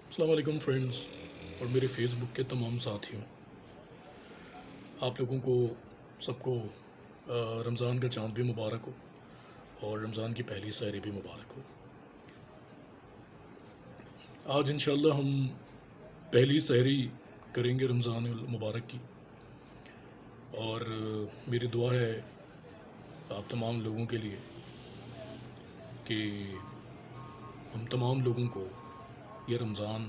السلام علیکم فرینڈز اور میرے فیس بک کے تمام ساتھیوں، آپ لوگوں کو سب کو رمضان کا چاند بھی مبارک ہو اور رمضان کی پہلی سحری بھی مبارک ہو۔ آج انشاءاللہ ہم پہلی سحری کریں گے رمضان المبارک کی، اور میری دعا ہے آپ تمام لوگوں کے لیے کہ ہم تمام لوگوں کو یہ رمضان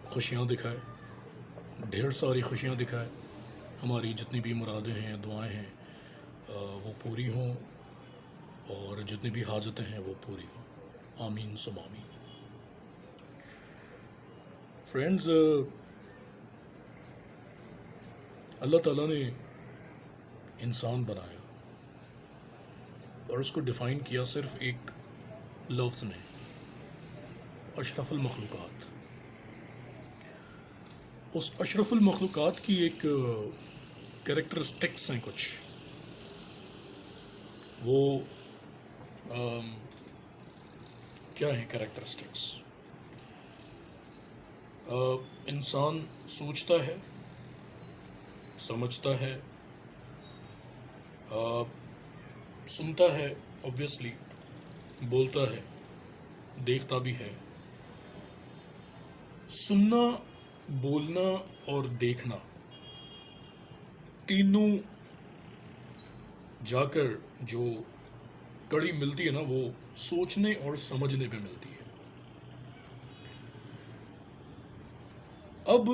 خوشیاں دکھائے، ڈھیر ساری خوشیاں دکھائے، ہماری جتنی بھی مرادیں ہیں، دعائیں ہیں، وہ پوری ہوں، اور جتنی بھی حاجتیں ہیں وہ پوری ہوں۔ آمین سم آمین۔ فرینڈز، اللہ تعالیٰ نے انسان بنایا اور اس کو ڈیفائن کیا صرف ایک لفظ میں، اشرف المخلوقات۔ اس اشرف المخلوقات کی ایک کریکٹرسٹکس ہیں کچھ، وہ کیا ہیں کریکٹرسٹکس؟ انسان سوچتا ہے، سمجھتا ہے، سنتا ہے، obviously بولتا ہے، دیکھتا بھی ہے۔ سننا، بولنا اور دیکھنا تینوں جا کر جو کڑی ملتی ہے نا، وہ سوچنے اور سمجھنے پہ ملتی ہے۔ اب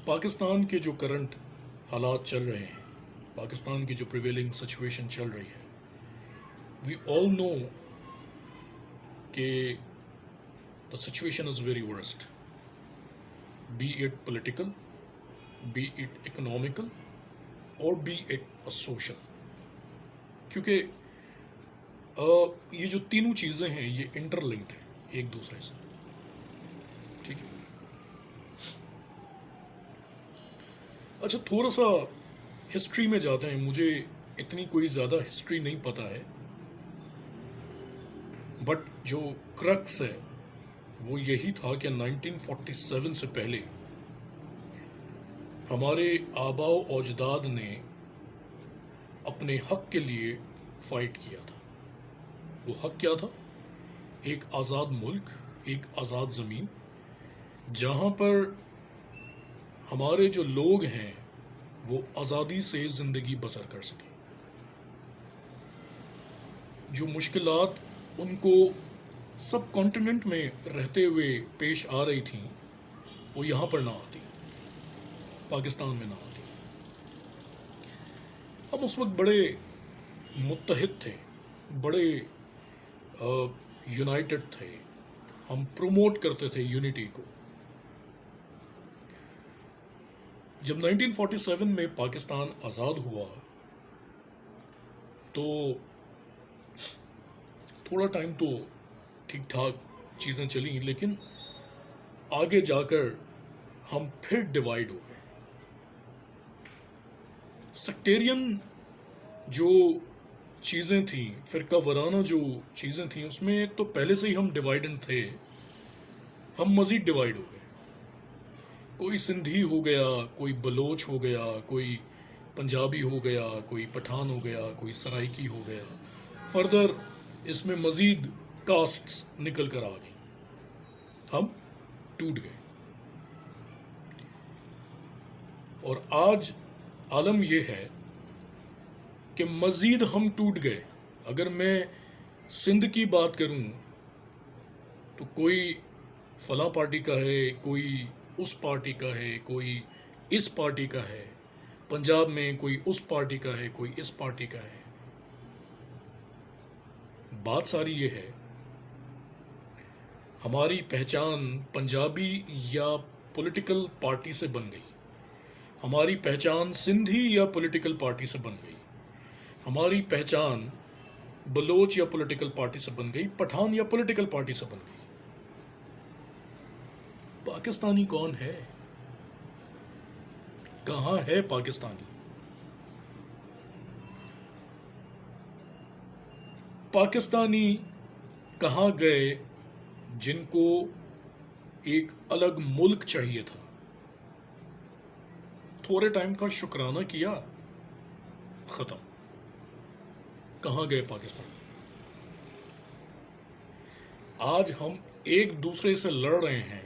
پاکستان کے جو کرنٹ حالات چل رہے ہیں، پاکستان کی جو پریویلنگ سچویشن چل رہی ہے، وی آل نو کہ the situation is very worst, be it political, be it economical, اور بی اٹ سوشل، کیونکہ یہ جو تینوں چیزیں ہیں یہ انٹر لنکڈ ہیں ایک دوسرے سے، ٹھیک ہے؟ اچھا، تھوڑا سا ہسٹری میں جاتے ہیں، مجھے اتنی کوئی زیادہ ہسٹری نہیں پتہ ہے، بٹ جو کرکس ہے وہ یہی تھا کہ 1947 سے پہلے ہمارے آباء و اجداد نے اپنے حق کے لیے فائٹ کیا تھا۔ وہ حق کیا تھا؟ ایک آزاد ملک، ایک آزاد زمین، جہاں پر ہمارے جو لوگ ہیں وہ آزادی سے زندگی بسر کر سکیں، جو مشکلات ان کو سب کانٹیننٹ میں رہتے ہوئے پیش آ رہی تھیں وہ یہاں پر نہ آتی، پاکستان میں نہ آتی۔ ہم اس وقت بڑے متحد تھے، بڑے یونائٹڈ تھے، ہم پروموٹ کرتے تھے یونٹی کو۔ جب 1947 میں پاکستان آزاد ہوا تو تھوڑا ٹائم تو ٹھیک ٹھاک چیزیں چلیں، لیکن آگے جا کر ہم پھر ڈیوائیڈ ہو گئے۔ سیکٹیرین جو چیزیں تھیں، فرقہ وارانہ جو چیزیں تھیں، اس میں تو پہلے سے ہی ہم ڈیوائیڈنٹ تھے، ہم مزید ڈیوائیڈ ہو گئے۔ کوئی سندھی ہو گیا، کوئی بلوچ ہو گیا، کوئی پنجابی ہو گیا، کوئی پٹھان ہو گیا، کوئی سرائکی ہو گیا، فردر اس میں مزید کاسٹس نکل کر آ گئی، ہم ٹوٹ گئے۔ اور آج عالم یہ ہے کہ مزید ہم ٹوٹ گئے۔ اگر میں سندھ کی بات کروں تو کوئی فلاں پارٹی کا ہے، کوئی اس پارٹی کا ہے، کوئی اس پارٹی کا ہے، پنجاب میں کوئی اس پارٹی کا ہے، کوئی اس پارٹی کا ہے۔ بات ساری یہ ہے، ہماری پہچان پنجابی یا پولیٹیکل پارٹی سے بن گئی، ہماری پہچان سندھی یا پولیٹیکل پارٹی سے بن گئی، ہماری پہچان بلوچ یا پولیٹیکل پارٹی سے بن گئی، پٹھان یا پولیٹیکل پارٹی سے بن گئی۔ پاکستانی کون ہے؟ کہاں ہے پاکستانی؟ پاکستانی کہاں گئے جن کو ایک الگ ملک چاہیے تھا؟ تھوڑے ٹائم کا شکرانہ کیا، ختم. کہاں گئے پاکستان؟ آج ہم ایک دوسرے سے لڑ رہے ہیں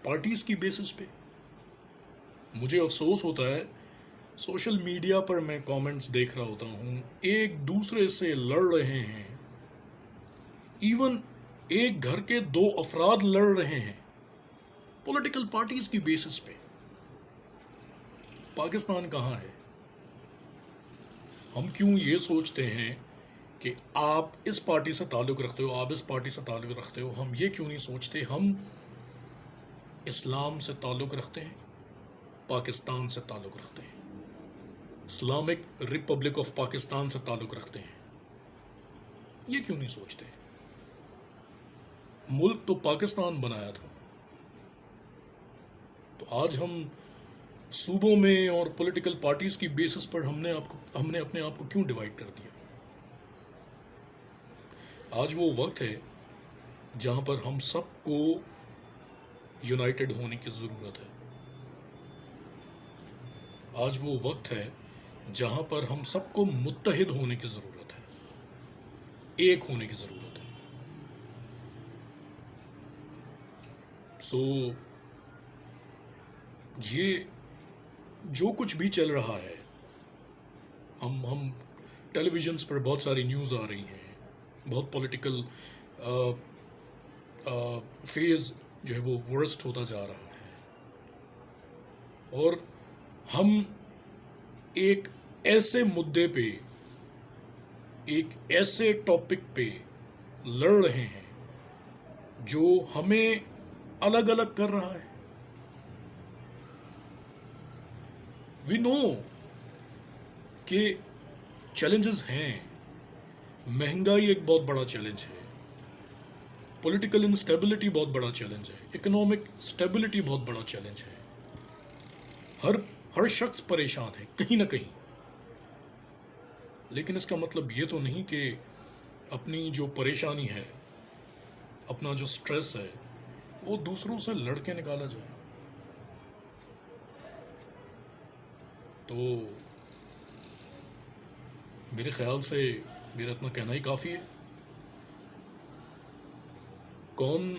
پارٹیز کی بیسس پہ. مجھے افسوس ہوتا ہے، سوشل میڈیا پر میں کامنٹس دیکھ رہا ہوتا ہوں، ایک دوسرے سے لڑ رہے ہیں. ایون ایک گھر کے 2 افراد لڑ رہے ہیں پولیٹیکل پارٹیز کی بیسس پہ. پاکستان کہاں ہے؟ ہم کیوں یہ سوچتے ہیں کہ آپ اس پارٹی سے تعلق رکھتے ہو، آپ اس پارٹی سے تعلق رکھتے ہو؟ ہم یہ کیوں نہیں سوچتے ہم اسلام سے تعلق رکھتے ہیں، پاکستان سے تعلق رکھتے ہیں، اسلامک ریپبلک آف پاکستان سے تعلق رکھتے ہیں؟ یہ کیوں نہیں سوچتے؟ ملک تو پاکستان بنایا تھا، تو آج ہم صوبوں میں اور پولیٹیکل پارٹیز کی بیسس پر ہم نے اپنے آپ کو کیوں ڈیوائڈ کر دیا؟ آج وہ وقت ہے جہاں پر ہم سب کو یونائٹڈ ہونے کی ضرورت ہے. آج وہ وقت ہے جہاں پر ہم سب کو متحد ہونے کی ضرورت ہے، ایک ہونے کی ضرورت ہے. سو یہ جو کچھ بھی چل رہا ہے، ہم ٹیلی ویژنس پر بہت ساری نیوز آ رہی ہیں، بہت پولیٹیکل فیز جو ہے وہ ورسٹ ہوتا جا رہا ہے، اور ہم ایک ایسے مدعے پہ، ایک ایسے ٹاپک پہ لڑ رہے ہیں جو ہمیں الگ الگ کر رہا ہے. وی نو کہ چیلنجز ہیں. مہنگائی ایک بہت بڑا چیلنج ہے، پولیٹیکل انسٹیبلٹی بہت بڑا چیلنج ہے، اکنامک اسٹیبلٹی بہت بڑا چیلنج ہے. ہر شخص پریشان ہے کہیں نہ کہیں. لیکن اس کا مطلب یہ تو نہیں کہ اپنی جو پریشانی ہے، اپنا جو سٹریس ہے، وہ دوسروں سے لڑ کے نکالا جائے. تو میرے خیال سے میرا اتنا کہنا ہی کافی ہے. کون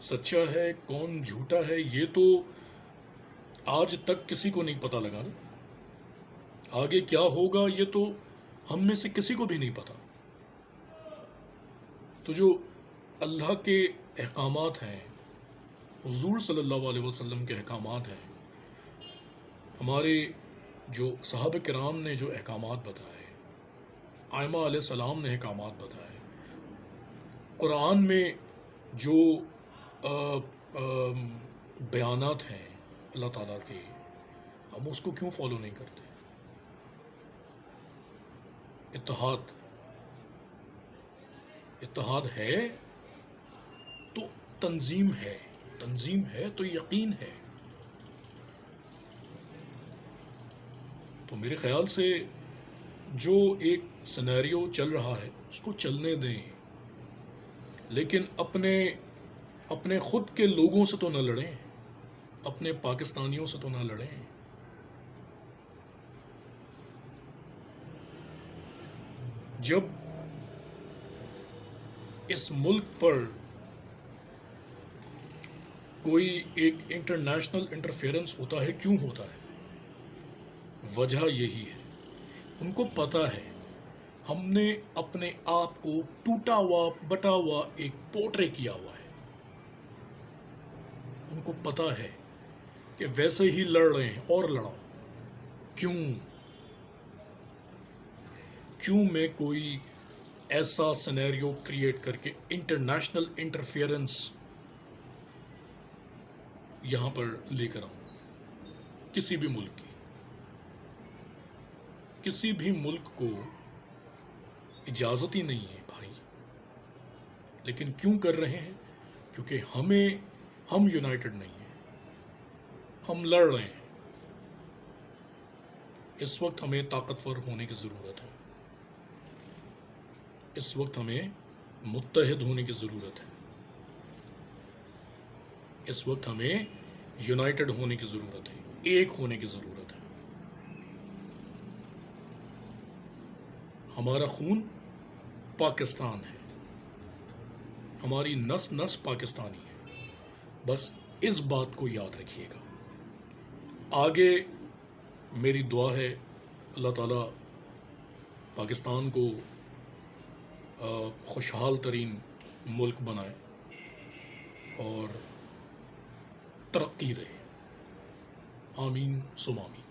سچا ہے کون جھوٹا ہے یہ تو آج تک کسی کو نہیں پتہ لگا نا. آگے کیا ہوگا یہ تو ہم میں سے کسی کو بھی نہیں پتا. تو جو اللہ کے احکامات ہیں، حضور صلی اللہ علیہ وسلم کے احکامات ہیں، ہمارے جو صحابہ کرام نے جو احکامات بتائے، آئمہ علیہ السلام نے احکامات بتائے، قرآن میں جو بیانات ہیں اللہ تعالیٰ کے، ہم اس کو کیوں فالو نہیں کرتے؟ اتحاد ہے تو تنظیم ہے، تنظیم ہے تو یقین ہے. تو میرے خیال سے جو ایک سینیریو چل رہا ہے اس کو چلنے دیں، لیکن اپنے خود کے لوگوں سے تو نہ لڑیں، اپنے پاکستانیوں سے تو نہ لڑیں. جب اس ملک پر کوئی ایک انٹرنیشنل انٹرفیئرنس ہوتا ہے، کیوں ہوتا ہے؟ وجہ یہی ہے، ان کو پتہ ہے ہم نے اپنے آپ کو ٹوٹا ہوا بٹا ہوا ایک پورٹرے کیا ہوا ہے. ان کو پتہ ہے کہ ویسے ہی لڑ رہے ہیں اور لڑاؤ. کیوں میں کوئی ایسا سینیریو کریٹ کر کے انٹرنیشنل انٹرفیئرنس یہاں پر لے کر آؤں؟ کسی بھی ملک کی، کسی بھی ملک کو اجازت ہی نہیں ہے بھائی. لیکن کیوں کر رہے ہیں؟ کیونکہ ہم یونائٹڈ نہیں ہیں، ہم لڑ رہے ہیں. اس وقت ہمیں طاقتور ہونے کی ضرورت ہے. اس وقت ہمیں متحد ہونے کی ضرورت ہے. اس وقت ہمیں یونائٹڈ ہونے کی ضرورت ہے, ایک ہونے کی ضرورت ہے. ہمارا خون پاکستان ہے, ہماری نس نس پاکستانی ہے. بس اس بات کو یاد رکھیے گا. آگے میری دعا ہے اللہ تعالیٰ پاکستان کو خوشحال ترین ملک بنائے اور ترقی دے. آمین ثم آمین.